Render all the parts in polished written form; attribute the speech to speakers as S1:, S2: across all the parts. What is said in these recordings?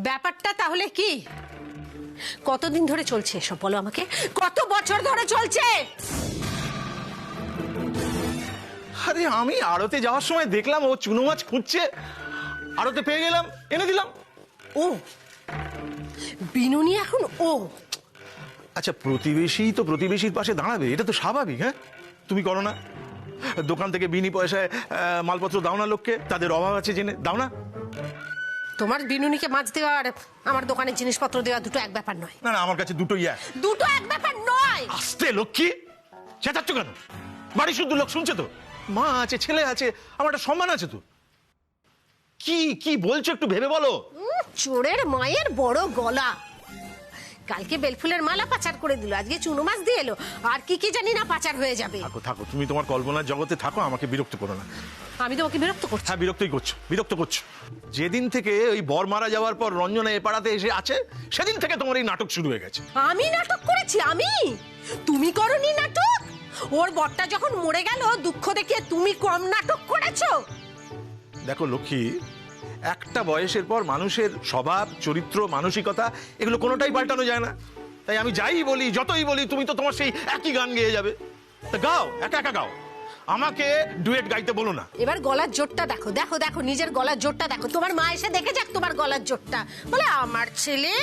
S1: ব্যাপারটা তাহলে কি? কতদিন ধরে চলছে এসব বলো আমাকে? কত বছর ধরে চলছে?
S2: আরে আমি আড়তে যাওয়ার সময় দেখলাম ও চুনো মাছ খুঁজছে, আড়তে পেয়ে গেলাম, এনে দিলাম।
S1: ও বিনুনি এখন ও?
S2: আচ্ছা প্রতিবেশী তো প্রতিবেশীর পাশে দাঁড়াবে, এটা তো স্বাভাবিক। হ্যাঁ তুমি করো না? দোকান থেকে বিনি পয়সায় মালপত্র দাও না লোককে, তাদের অভাব আছে জেনে দাও না?
S1: তোমার বিনুনিকে মাছ দেওয়া আর আমার দোকানের জিনিসপত্র দেওয়া দুটো এক ব্যাপার নয়।
S2: না না, আমার কাছে দুটোই এক।
S1: দুটো এক ব্যাপার নয়।
S2: আস্তে লক্ষ্মী, চেঁচাচ্ছ কেন? বাড়ি শুদ্ধ লোক শুনছে তো, মা আছে, ছেলে আছে, আমার একটা সম্মান আছে তো। কি কি বলছো একটু ভেবে বলো।
S1: চোরের মায়ের বড় গলা। কালকে বেলফুলের মালা পাচার করে দিল, আজকে চুনো মাছ দিয়ে এলো, আর কি কি জানি না পাচার হয়ে যাবে।
S2: থাকো থাকো, তুমি তোমার কল্পনার জগতে থাকো, আমাকে বিরক্ত করো না।
S1: আমি তোমাকে বিরক্ত করছি?
S2: হ্যাঁ বিরক্তই করছো, বিরক্ত করছো। যেদিন থেকে ওই বর মারা যাওয়ার পর রঞ্জনা এ পাড়াতে এসে আছে, সেদিন থেকে তোমার এই নাটক শুরু হয়ে গেছে।
S1: আমি নাটক করেছি? আমি? তুমি করনি নাটক? ওর বরটা যখন মরে গেল দুঃখ দেখিয়ে তুমি কম নাটক করেছো?
S2: দেখো লক্ষ্মী, একটা বয়সের পর মানুষের স্বভাব, চরিত্র, মানসিকতা এগুলো কোনোটাই পাল্টানো যায় না। তাই আমি যাই বলি, যতই বলি, তুমি তো তোমার সেই একই গান গেয়ে যাবে। তা গাও, একা একা গাও, আমাকে ডুয়েট গাইতে বলো না।
S1: এবার গলার জোরটা দেখো, দেখো দেখো নিজের গলার জোরটা দেখো। তোমার মা এসে দেখে যাক তোমার গলার জোরটা। বলে আমার ছেলে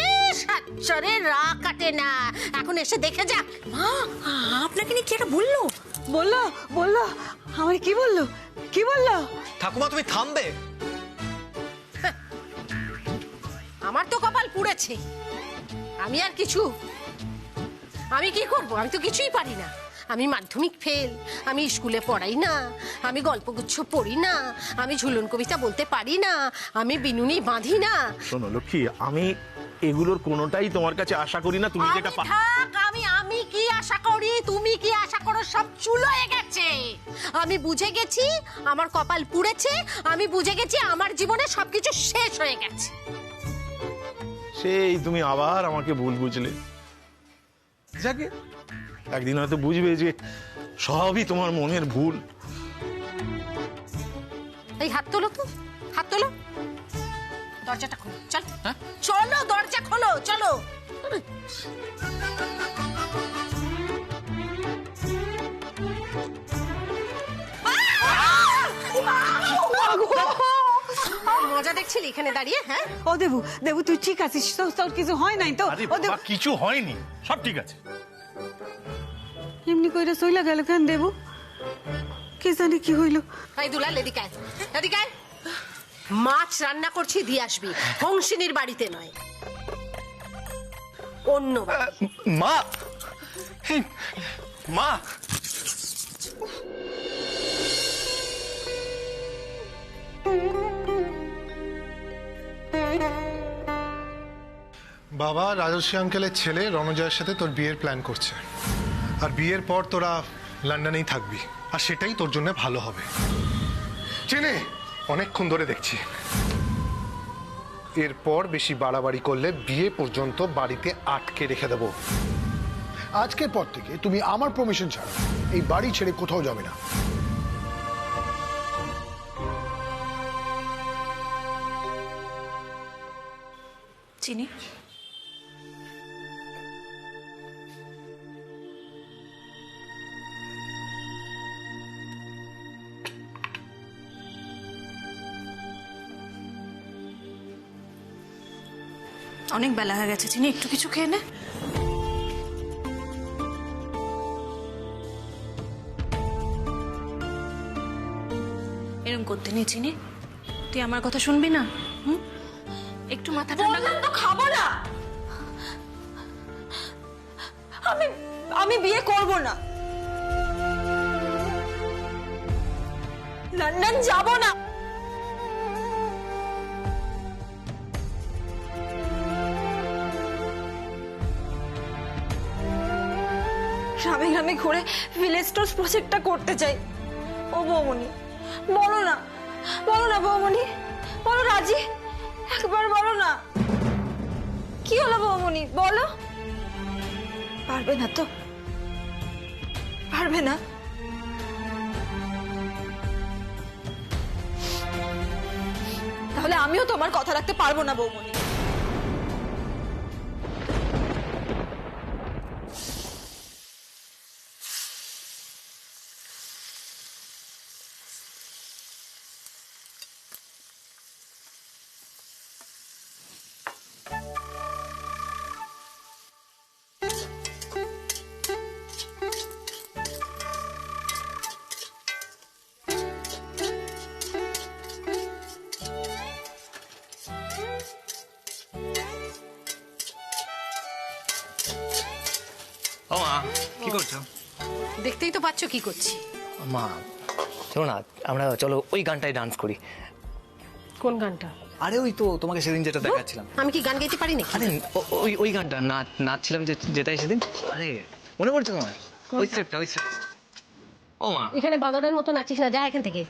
S1: সাচ্চরে রা কাটে না, এখন এসে দেখে যাক। মা আপনাকে নিয়ে কি একটা বললো?
S3: বললো বললো আমার কি বললো? কি বললো?
S4: ঠাকুমা তুমি থামবে?
S1: আমার তো কপাল পুড়েছে। আমি আর কিছু, আমি কি করব? আমি তো কিছুই পারি না। আমি মাধ্যমিক ফেল, আমি স্কুলে পড়াই না, আমি গল্পগুচ্ছ পড়ি না, আমি ঝুলন কবিতা বলতে পারি না, আমি বিনুনি বাঁধি না।
S2: শোনো লক্ষ্মী, আমি এগুলোর কোনোটাই তোমার কাছে আশা করি না। তুমি যেটা
S1: আমি কি আশা করি, তুমি কি আশা করো, সব চুলোয় গেছে। আমি বুঝে গেছি আমার কপাল পুড়েছে, আমি বুঝে গেছি আমার জীবনে সবকিছু শেষ হয়ে গেছে।
S2: সেই তুমি আবার আমাকে ভুল বুঝলে। যাকে একদিন হয়তো বুঝবে যে সবই তোমার মনের ভুল।
S1: এই হাত তোলো তো, হাত তোলো, দরজাটা খোলো, চল চলো, দরজা খোলো, চলো। মজা দেখছিলি এখানে দাঁড়িয়ে? হ্যাঁ
S3: ও দেবু, দেবু তুই ঠিক আছিস তো? তোর কিছু হয় নাই তো?
S2: আরে
S3: ও দেবু,
S2: বাবা, কিছু হয়নি, সব ঠিক আছে।
S3: এমনি কইরা চইলা গেল কেন দেবু? কে জানে কি হইল?
S1: এই দুলাল, এদিকে আয়, এদিকে আয়। মাছ রান্না করছি, দিয়ে আসবি। হংসিনীর বাড়িতে নয়, অন্য বাড়ি।
S4: মা, মা,
S5: বাবা রাজর্ষি আঙ্কেলের ছেলে রণজয়ের সাথে তোর বিয়ের প্ল্যান করছে, আর বিয়ের পর তোরা লন্ডনেই থাকবি, আর সেটাই তোর জন্য ভালো হবে। চেনে অনেকক্ষণ ধরে দেখছি। এরপর বেশি বাড়াবাড়ি করলে বিয়ে পর্যন্ত বাড়িতে আটকে রেখে দেবো।
S6: আজকের পর থেকে তুমি আমার পারমিশন ছাড়া এই বাড়ি ছেড়ে কোথাও যাবে না।
S3: চিনি
S7: অনেক বেলা হয়ে গেছে, চিনি একটু কিছু খেয়ে নে। এরকম করতে নেই চিনি, তুই আমার কথা শুনবি না? একটু মাথা ঠান্ডা তো খাবো না।
S3: আমি বিয়ে করব না, লন্ডন যাব না। গ্রামে গ্রামে ঘুরে ভিলেজ স্টোর্স প্রজেক্টটা করতে চাই। ও বৌমনি, বলো না, বলো না বৌমনি, বলো রাজি, একবার বলো না। কি হলো বৌমনি, বলো। পারবে না তো? পারবে না? তাহলে আমিও তোমার কথা রাখতে পারবো না বৌমনি।
S1: দেখতেই তো পাচ্ছ কি করছি।
S4: মা চলো না, আমরা চলো ওই গানটায় ডান্স করি।
S1: কোন গানটা?
S4: আরে ওই তো তোমাকে সেদিন যেটা দেখাচ্ছিলাম।
S1: আমি কি গান গাইতে পারি নাকি?
S4: আরে ওই গানটা নাচছিলাম যেটাই সেদিন। আরে মনে পড়ছে তোমার? ওই স্টেপটা। ও মা,
S1: এখানে বাদরের মতো নাচিস না, যা এখান থেকে।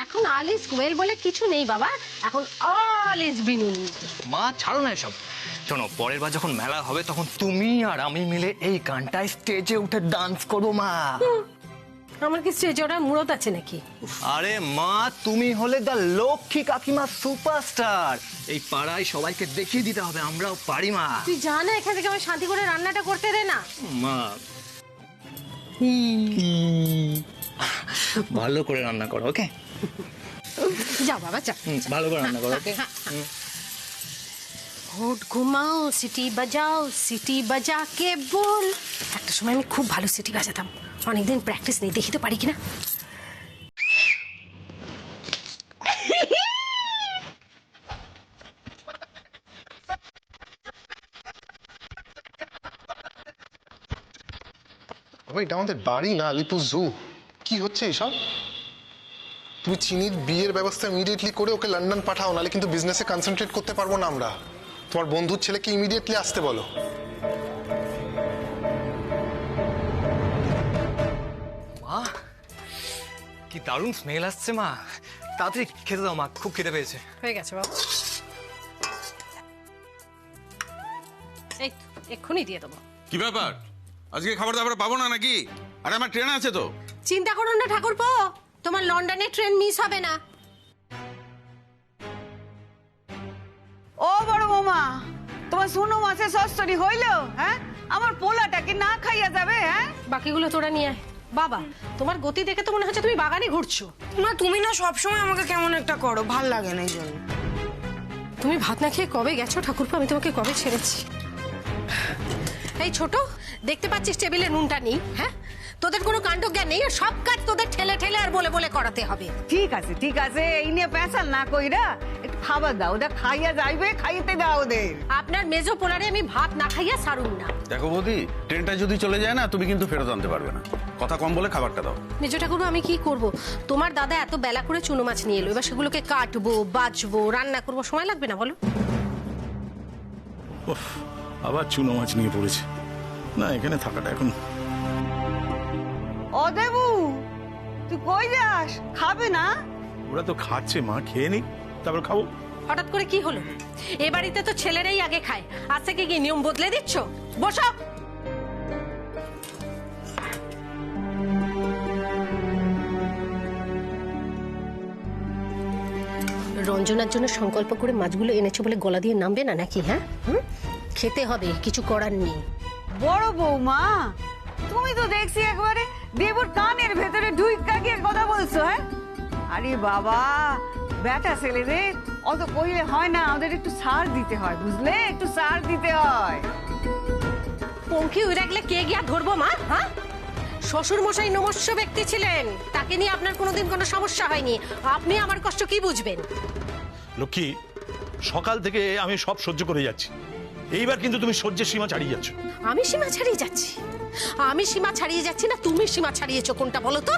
S1: এখন অল ইজ ওয়েল বলে কিছু নেই বাবা, এখন অল ইজ বিনুন।
S4: মা ছাড়ো না এসব। শোনো, পরের বার যখন মেলা হবে তখন তুমি আর আমি মিলে এই গানটায় স্টেজে উঠে ডান্স করবো মা।
S1: আমার কি স্টেজে ওঠার মুরত আছে নাকি?
S4: আরে মা, তুমি হলে দ্য লক্ষ্মী কাকিমা সুপারস্টার। এই পাড়ায় সবাইকে দেখিয়ে দিতে হবে আমরাও পারি মা।
S1: তুই জানা এখান থেকে আমার শান্তি করে রান্নাটা করতে দে না।
S4: মা ভালো করে রান্না করো, ওকে?
S1: যা বাবা যা,
S4: ভালো করে রান্না করো, ওকে?
S1: হোট ঘুমাও সিটি বাজাও, সিটি বাজা কে বল। একটা সময় আমি খুব ভালো সিটি বাজাতাম, অনেকদিন প্র্যাকটিস নেই, দেখি তো পারি কিনা।
S5: এটা আমাদের বাড়ি না, আলিপুর জু। কি হচ্ছে এসব? তুমি চিনির বিয়ের ব্যবস্থা ইমিডিয়েটলি করে ওকে লন্ডন পাঠাও, নাহলে কিন্তু বিজনেসে কনসেন্ট্রেট করতে পারবো না আমরা। তোমার বন্ধুর ছেলেকে ইমিডিয়েটলি আসতে বলো।
S4: মা কি দারুণ স্মেল আসছে মা, তাড়াতাড়ি খেতে দাও মা, খুব খেতে পেয়েছে।
S1: হয়ে গেছে বাবা, এই এক্ষুনি দিয়ে দেবো।
S8: কি ব্যাপার, আজকে খাবার দাবার পাবো না নাকি? আরে আমার ট্রেন আছে তো।
S1: চিন্তা করুন না ঠাকুরপো, তোমার লন্ডনে ট্রেন মিস হবে না।
S9: ও বড় বৌমা, তোমার শুনো মাসে সস্তরি হইল? হ্যাঁ, আমার পোলাটাকে না খাইয়া যাবে? হ্যাঁ,
S1: বাকিগুলো তোরা নিয়ে আয়। বাবা, তোমার গতি দেখে তো মনে হচ্ছে তুমি বাগানে ঘুরছো।
S3: না তুমি না সবসময় আমাকে কেমন একটা করো, ভাল লাগে না এই জন্য।
S1: তুমি ভাত না খেয়ে কবে গেছো ঠাকুরপো? আমি তোমাকে কবে ছেড়েছি? এই ছোট, দেখতে পাচ্ছিস টেবিলে নুনটা নেই? হ্যাঁ, তোদের কোনো কাণ্ড জ্ঞান নেই, আর সব কাজ তোদের ঠেলে ঠেলে আর বলে বলে করাতে হবে।
S9: ঠিক আছে ঠিক আছে, এই নিয়ে পেঁচাল না কইরা একটু খাবার দাও, ওটা খাইয়া যাইবে, খাইতে দাও ওদের।
S1: আপনার মেজো পোলারে আমি ভাত না খাইয়া সারুন না।
S8: দেখো বৌদি, ট্রেনটা যদি চলে যায় না, তুমি কিন্তু ফেরত আনতে পারবে না। কথা কম বলে খাবারটা দাও।
S1: মেজো ঠাকুর, আমি কি করব? তোমার দাদা এত বেলা করে চুনো মাছ নিয়ে এলো, এবার সেগুলোকে কাটবো, বাছবো, রান্না করবো, সময় লাগবে না বলো?
S2: উফ, আবার চুনো মাছ নিয়ে পড়েছে। না, এখানে থাকাটা এখন।
S9: ও দেবু, তুই কই যাস? খাবে না?
S2: ওরা তো খাচ্ছে মা, খেয়ে নি তারপর খাবো।
S1: হঠাৎ করে কি হলো? এ বাড়িতে তো ছেলেরাই আগে খায়, আজ থেকে কি নিয়ম বদলে দিচ্ছ? বসো। রঞ্জনার জন্য সংকল্প করে মাছগুলো এনেছো বলে গলা দিয়ে নামবে না নাকি? হ্যাঁ, খেতে হবে, কিছু করার নেই।
S9: বড় বৌমা, তুমি তো দেখছি একবারে দেবুর কানের ভেতরে ঢুইকা গিয়ে কথা বলছো। হ্যাঁ, আরে বাবা, বেটা ছেলেদের অত কইলে হয় না, ওদের একটু সার দিতে হয়, বুঝলে? একটু সার দিতে হয়।
S1: পঙ্খী উড়ে গেলে কে গিয়া ধরবো মা? হ্যাঁ, শ্বশুর মশাই নমস্য ব্যক্তি ছিলেন, তাকে নিয়ে আপনার কোনোদিন কোনো সমস্যা হয়নি। আপনি আমার কষ্ট কি বুঝবেন?
S2: লক্ষ্মী, সকাল থেকে আমি সব সহ্য করে যাচ্ছি, এইবার কিন্তু তুমি সহ্যের সীমা ছাড়িয়ে যাচ্ছ।
S1: আমি সীমা ছাড়িয়ে যাচ্ছি? আমি সীমা ছাড়িয়ে যাচ্ছি না তুমি সীমা ছাড়িয়েছো, কোনটা বলো তো?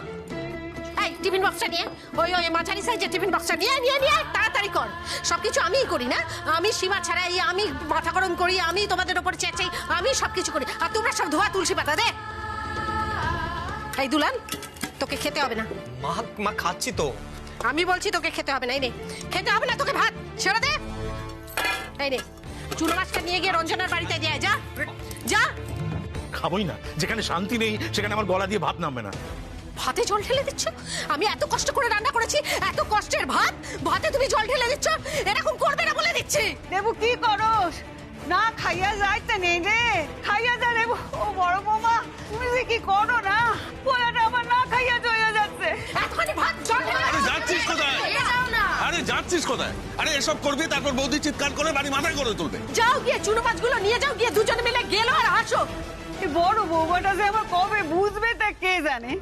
S1: এই টিফিন বক্সটা নিয়ে, ওই ওই মাঝারি সাইজের টিফিন বক্সটা নিয়ে তাড়াতাড়ি কর। সবকিছু আমিই করি না? আমি সীমা ছাড়াই, আমি মাথা গরম করি, আমি তোমাদের ওপর চেঁচাই, আমি সবকিছু করি, আর তোমরা সব ধোয়া তুলসী পাতা দে। এই দুলান, তোকে খেতে হবে না।
S4: মা খাচ্ছি তো।
S1: আমি বলছি তোকে খেতে হবে না। এই নে, খেতে হবে না তোকে, ভাত ছেড়ে দে। এই নে, চুনো মাছটা নিয়ে গিয়ে রঞ্জনার বাড়িতে দিয়ে যা, যা।
S2: খাবোই না, যেখানে শান্তি নেই সেখানে আমার গলা দিয়ে ভাত নামবে না।
S1: ভাতে জল ঢেলে দিচ্ছ? আমি এত কষ্ট করে রান্না করেছি, এত কষ্টের ভাত, ভাতে তুমি জল ঢেলে দিচ্ছ? এরকম করবে না বলে দিচ্ছি।
S9: দেবু কি করস? না খাইয়া যাইতে নেই রে, খাইয়া যা দেবু। ও বড় বৌমা, তুমি যে কি করো না, পোলাটা আমার না খাইয়া চলে যাচ্ছে।
S1: এতখানি ভাত জল ঢেলে
S8: আরে যাচ্ছিস কোথায়?
S1: দিয়ে যাও না।
S8: আরে যাচ্ছিস কোথায়? আরে এসব করবি তারপর বৌদি চিৎকার করে বাড়ি মাথায় করে তুলবে।
S1: যাও গিয়ে চুনো মাছগুলো নিয়ে যাও, গিয়ে দুজনে মিলে গেলো আর হাসো।
S9: এই বড় বৌমাটা যে আমার কবে বুঝবে তা কে জানে।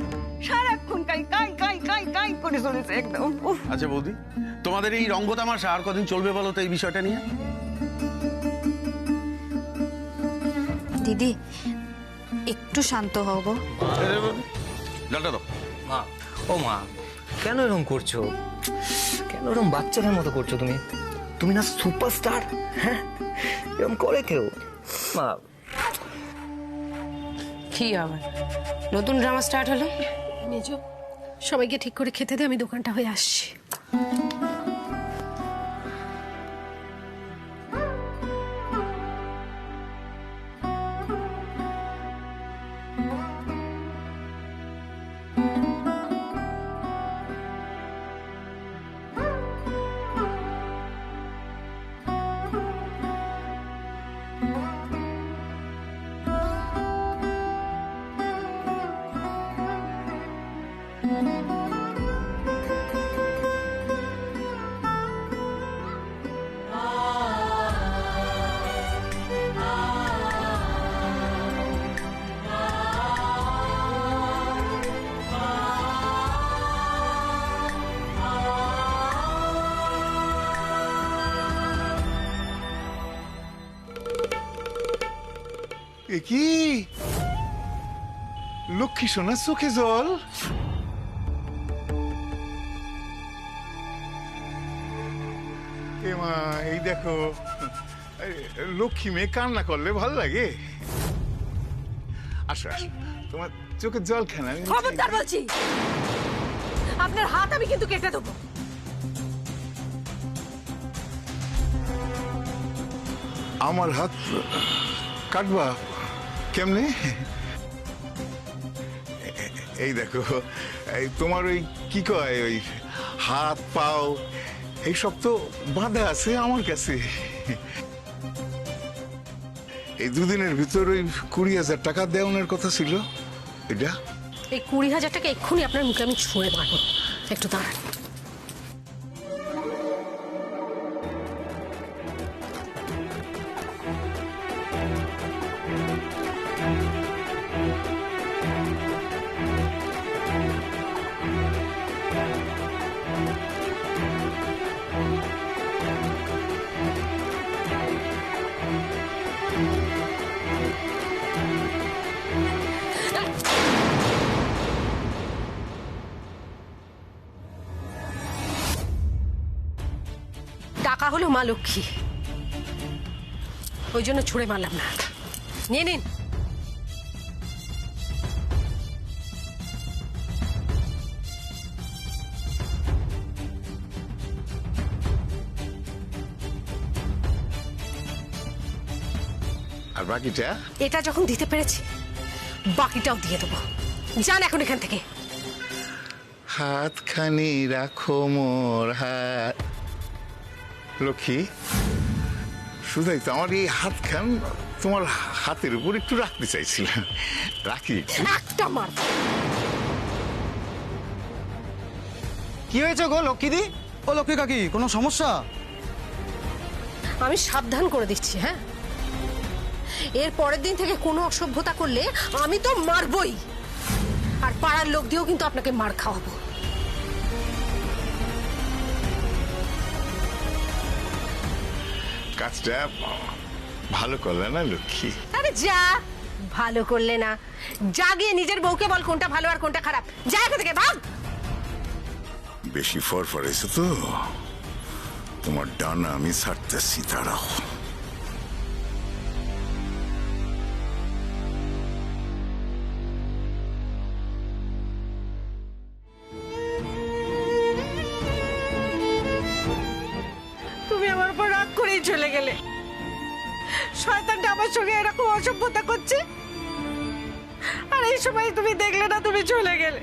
S9: সারাক্ষণ কাই কাই কাই কাই কাই করে চলেছে একদম। উফ।
S8: আচ্ছা বৌদি, তোমাদের এই রঙ্গ তামাশা আর কদিন চলবে বলো তো এই বিষয়টা নিয়ে?
S3: দিদি একটু শান্ত হও গো।
S8: ডালটা দাও।
S4: মা, ও মা, কেন এরকম করছো? কেন এরকম বাচ্চাদের মতো করছো তুমি? তুমি না সুপারস্টার? হ্যাঁ, এরকম করে কেউ? মা,
S7: কি আবার নতুন ড্রামা স্টার্ট হলো?
S1: মেজো, সবাইকে ঠিক করে খেতে দে, আমি দোকানটা হয়ে আসছি।
S10: এ কি লক্ষ্মী সোনার চোখে জল? এ মা, এই দেখো, লক্ষ্মী মেয়ে কান্না করলে ভাল লাগে। আসো আসো, তোমার চোখের জল কেন?
S1: খবরদার বলছি, আপনার হাত আমি কিন্তু কেটে দেবো।
S10: আমার হাত কাটবা কেমনে? এই দেখো, এই তোমার ওই কি কয়, ওই হাত পাও এইসব তো বাঁধা আছে আমার কাছে। এই দুদিনের ভিতর ওই 20,000 টাকা দেওয়ানোর কথা ছিল। এটা
S1: এই 20,000 টাকা এক্ষুনি আপনার মুখে আমি ছুঁড়ে মারবো, একটু দাঁড়ান। টাকা হলো মা লক্ষ্মী, ওই জন্য ছুঁড়ে মারলাম না। নিয়ে নিন।
S10: আর বাকিটা?
S1: এটা যখন দিতে পেরেছি, বাকিটাও দিয়ে দেবো। যান এখন এখান থেকে।
S10: হাতখানি রাখো মোর হাত। লক্ষ্মী, শুধাই তো আমার এই হাতখান তোমার হাতের উপর একটু রাখতে চাইছিলাম, রাখি একটু।
S1: একটা মার।
S4: কি হয়েছে গো লক্ষ্মীদি? ও লক্ষ্মী কাকি, কোনো সমস্যা?
S1: আমি সাবধান করে দিচ্ছি, হ্যাঁ, এর পরের দিন থেকে কোনো অসভ্যতা করলে আমি তো মারবই, আর পাড়ার লোক দিয়েও কিন্তু আপনাকে মার খাওয়াবো।
S10: কাজটা ভালো করলে না লক্ষ্মী?
S1: আরে যা, ভালো করলে না, যা গিয়ে নিজের বউকে বল কোনটা ভালো আর কোনটা খারাপ। যা এখান থেকে, ভাগ।
S10: বেশি ফরফরেছে তো, তোমার ডানা আমি ছাড়তেছি, দাঁড়াও।
S3: তুমি আমার উপর রাগ করেই চলে গেলে। শয়তানটা আমার সঙ্গে এরকম অসভ্যতা করছে, আর এই সময় তুমি দেখলে না, তুমি চলে গেলে।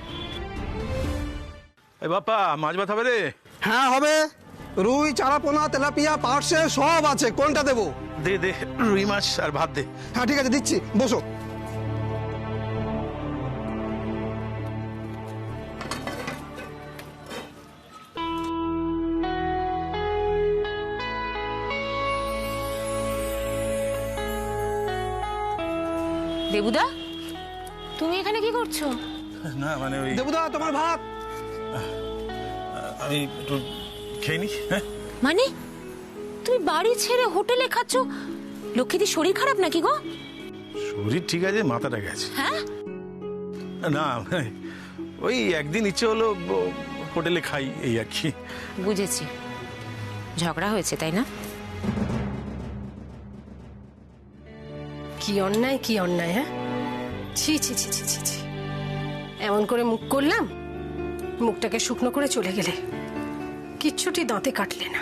S2: এই বাপ্পা, মাছ ভাত হবে রে?
S11: হ্যাঁ হবে, রুই, চারাপোনা, তেলাপিয়া, পার্সে সব আছে। কোনটা দেবো?
S2: দে দে, রুই মাছ আর ভাত দে।
S11: হ্যাঁ ঠিক আছে, দিচ্ছি, বসো।
S7: দেবুদা, তুমি এখানে কি করছো?
S2: না মানে ওই
S11: দেবুদা, তোমার ভাত।
S2: আমি একটু খেয়ে নি। হ্যাঁ,
S7: মানে তুমি বাড়ি ছেড়ে হোটেলে খাচ্ছ? লক্ষ্মীদির শরীর খারাপ নাকি গো?
S2: শরীর ঠিক আছে, মাথাটা গেছে।
S7: হ্যাঁ,
S2: না মানে ওই একদিন ইচ্ছে হলো হোটেলে খাই, এই আর কি।
S7: বুঝেছি, ঝগড়া হয়েছে তাই না?
S1: কি অন্যায়, কি অন্যায়! হ্যাঁ, ছি ছি ছি ছি ছি ছি। এমন করে মুখ করলাম, মুখটাকে শুকনো করে চলে গেলে, কিচ্ছুটি দাঁতে কাটলে না।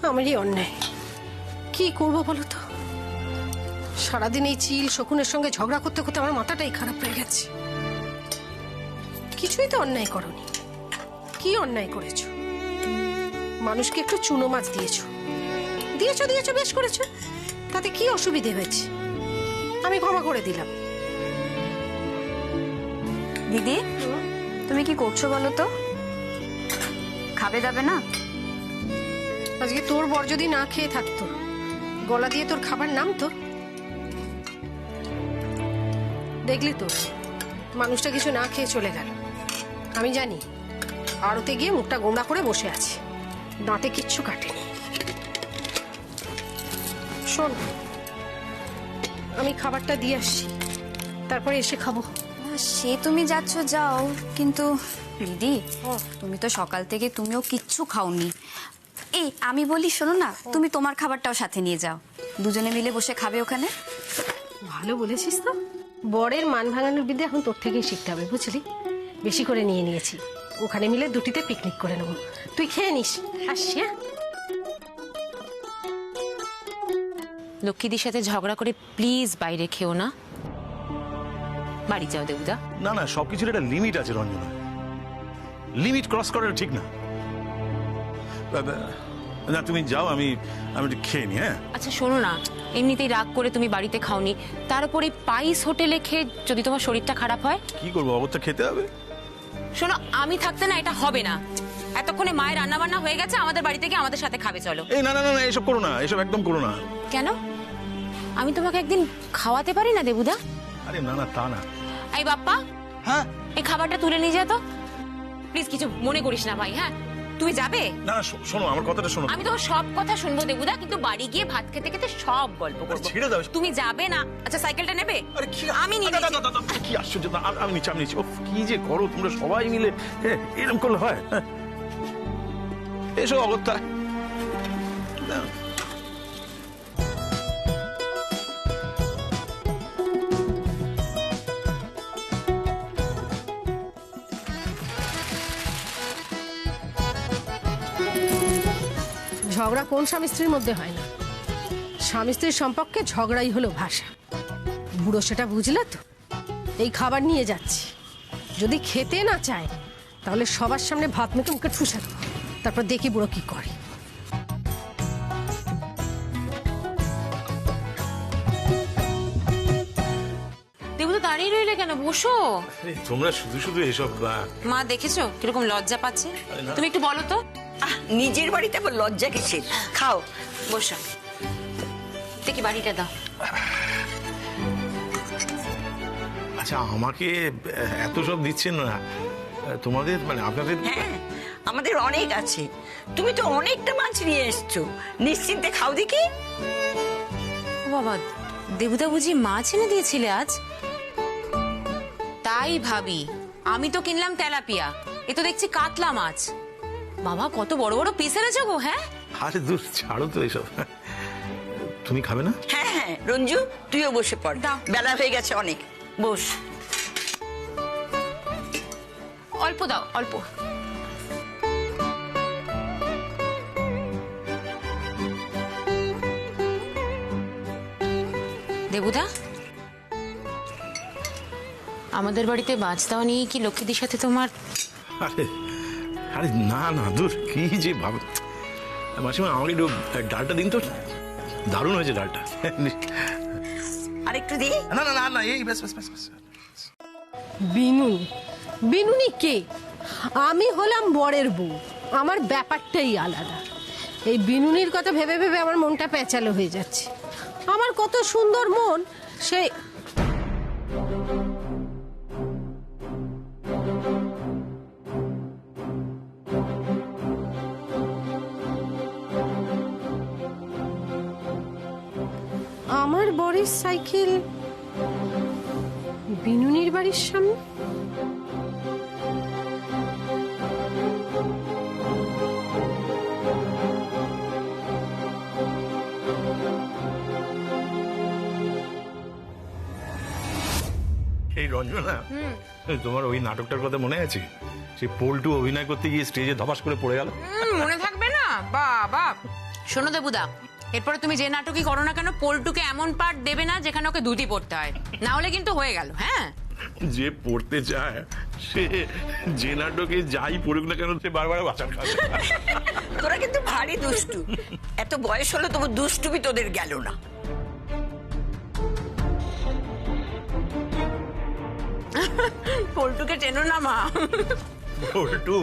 S1: আমারই অন্যায়। কি করবো বলো তো? সারাদিন এই চিল শকুনের সঙ্গে ঝগড়া করতে করতে আমার মাথাটাই খারাপ হয়ে গেছে। কিছুই তো অন্যায় করনি। কি অন্যায় করেছো? মানুষকে একটু চুনো মাছ দিয়েছো, দিয়েছো দিয়েছো, বেশ করেছো। তাতে কি অসুবিধে হয়েছে? আমি ক্ষমা করে দিলাম।
S3: দিদি, তুমি কি করছো বলো তো? খাবে যাবে না?
S1: আজকে তোর বর যদি না খেয়ে থাকতো, গলা দিয়ে তোর খাবার নামতো? দেখলি তো, মানুষটা কিছু না খেয়ে চলে গেল। আমি জানি আড়তে গিয়ে মুখটা গোমড়া করে বসে আছে, দাঁতে কিচ্ছু কাটেনি। শোন, আমি খাবারটা দিয়ে আসছি, তারপরে এসে খাবো।
S3: সে তুমি যাচ্ছ যাও, কিন্তু দিদি তুমি তো সকাল থেকে তুমিও কিচ্ছু খাওনি। এই আমি বলি শোনো না, তুমি তোমার খাবারটাও সাথে নিয়ে যাও, দুজনে মিলে বসে খাবে ওখানে।
S1: ভালো বলেছিস তো। বরের মান ভাঙানোর বিদ্যা এখন তোর থেকেই শিখতে হবে, বুঝলি? বেশি করে নিয়ে নিয়েছি, ওখানে মিলে দুটিতে পিকনিক করে নেবো। তুই খেয়ে নিস, আসছি। হ্যাঁ,
S7: লক্ষ্মীদির সাথে ঝগড়া করে প্লিজ বাইরে খেও না, বাড়ি যাও দেবুদা।
S2: না না, সবকিছুর একটা লিমিট আছে রঞ্জনা, লিমিট ক্রস করাটা ঠিক না। না তুমি যাও, আমি একটু খেয়ে নি। হ্যাঁ
S7: আচ্ছা শোনো না, এমনিতেই রাগ করে তুমি বাড়িতে খাওনি, তার উপরে পাইস হোটেলে খেয়ে যদি তোমার শরীরটা খারাপ হয়?
S2: কি করবো, অবস্থা খেতে হবে।
S7: শোনো, আমি থাকতে না এটা হবে না। এতক্ষণে মায়ের রান্না বান্না হয়ে গেছে, আমাদের বাড়িতে গিয়ে আমাদের সাথে খাবে, চলো।
S2: এই না না না, এসব করো না, এসব একদম করো না।
S7: কেন? আমি তোমাকে একদিন খাওয়াতে পারি না দেবুদা?
S2: আরে না না, তা না।
S7: এই বাপ্পা,
S11: হ্যাঁ,
S7: এই খাবারটা তুলে নিয়ে যা তো প্লিজ। কিছু মনে করিস না ভাই। হ্যাঁ, তুমি যাবে?
S2: না না, শোনো আমার কথাটা শোনো।
S7: আমি তোমার সব কথা শুনবো দেবুদা, কিন্তু বাড়ি গিয়ে ভাত খেতে খেতে সব গল্প করবো।
S2: ছেড়ে দাও।
S7: তুমি যাবে না? আচ্ছা সাইকেলটা নেবে?
S2: আরে কি,
S7: আমি নিয়ে নিচ্ছি।
S2: কি আশ্চর্য! আমি নিচ্ছি। ও কি যে করো তোমরা সবাই মিলে, এরকম করলে হয়? এসব অবস্থা।
S1: ঝগড়া কোন স্বামী স্ত্রীর মধ্যে হয় না? স্বামী স্ত্রীর সম্পর্কে ঝগড়াই হলো ভাষা। বুড়ো সেটা বুঝলে তো? এই খাবার নিয়ে যাচ্ছি, যদি খেতে না চায় তাহলে সবার সামনে ভাত মেখে মুখে ঠুসে দেবো, তারপর দেখি বুড়ো কি করে।
S7: দেবুদা দাঁড়িয়ে রইলে কেন? বসো।
S2: তোমরা শুধু শুধু এসব।
S7: মা দেখেছো কিরকম লজ্জা পাচ্ছে? তুমি একটু বলো তো।
S9: নিজের বাড়িতে আবার লজ্জা কিসের? খাও,
S7: বসো, দেখি বাড়িটা দাও।
S2: আচ্ছা, আমাকে এত সব দিচ্ছেন না তোমাদের, মানে আপনাদের?
S9: হ্যাঁ আমাদের অনেক আছে, তুমি তো অনেকটা মাছ নিয়ে এসছো, নিশ্চিন্তে খাও দেখি।
S7: ও বাবা, দেবুদা বুঝি মাছ এনে দিয়েছিলে আজ? তাই ভাবি আমি তো কিনলাম তেলাপিয়া, এ তো দেখছি কাতলা মাছ। বাবা কত বড় বড় পিস এনেছো গো। হ্যাঁ
S2: আরে দূর ছাড়ো তো এইসব। তুমি খাবে না?
S12: হ্যাঁ হ্যাঁ রঞ্জু, তুইও বসে পড়, বেলা হয়ে গেছে অনেক, বস।
S7: অল্প দাও, অল্প। দেবুদা, আমাদের বাড়িতে মাছ দেওয়া নিয়ে কি লক্ষ্মীদির সাথে তোমার?
S2: আরে আরে না না দূর, কি যে ভাব। মাসিমা আমাকে একটু ডালটা দিন তো, দারুণ হয়েছে ডালটা।
S12: আর একটু দি।
S2: না না না না, এই ব্যাস ব্যাস ব্যাস ব্যাস।
S1: বিনুনি? বিনুনি কে? আমি হলাম বরের বউ, আমার ব্যাপারটাই আলাদা। এই বিনুনির কথা ভেবে ভেবে আমার মনটা পেঁচালো হয়ে যাচ্ছে। আমার কত সুন্দর মন, সে আমার বরের সাইকেল বিনুনির বাড়ির সামনে।
S2: এই রঞ্জনা, তোমার ওই নাটকটার কথা মনে আছে? সেই পল্টু অভিনয় করতে গিয়ে স্টেজে ধপাস করে পড়ে গেল।
S7: মনে থাকবে না বাবা? শোনো দেবুদা, এরপরে তুমি যে নাটকই করো না কেন, পল্টুকে এমন পার্ট দেবে না যেখানে ওকে দুধই পড়তে হয়, না হলে কিন্তু হয়ে গেল। হ্যাঁ,
S2: যে পড়তে চায় সে যে নাটকে যাই পড়ুক না কেন, সে বারবার বাঁচার খাবে।
S12: তোরা কিন্তু ভারী দুষ্টু, এত বয়স হলো তবু দুষ্টুমি তোদের গেল না।
S7: পল্টুকে টেনো না মা।
S2: পল্টু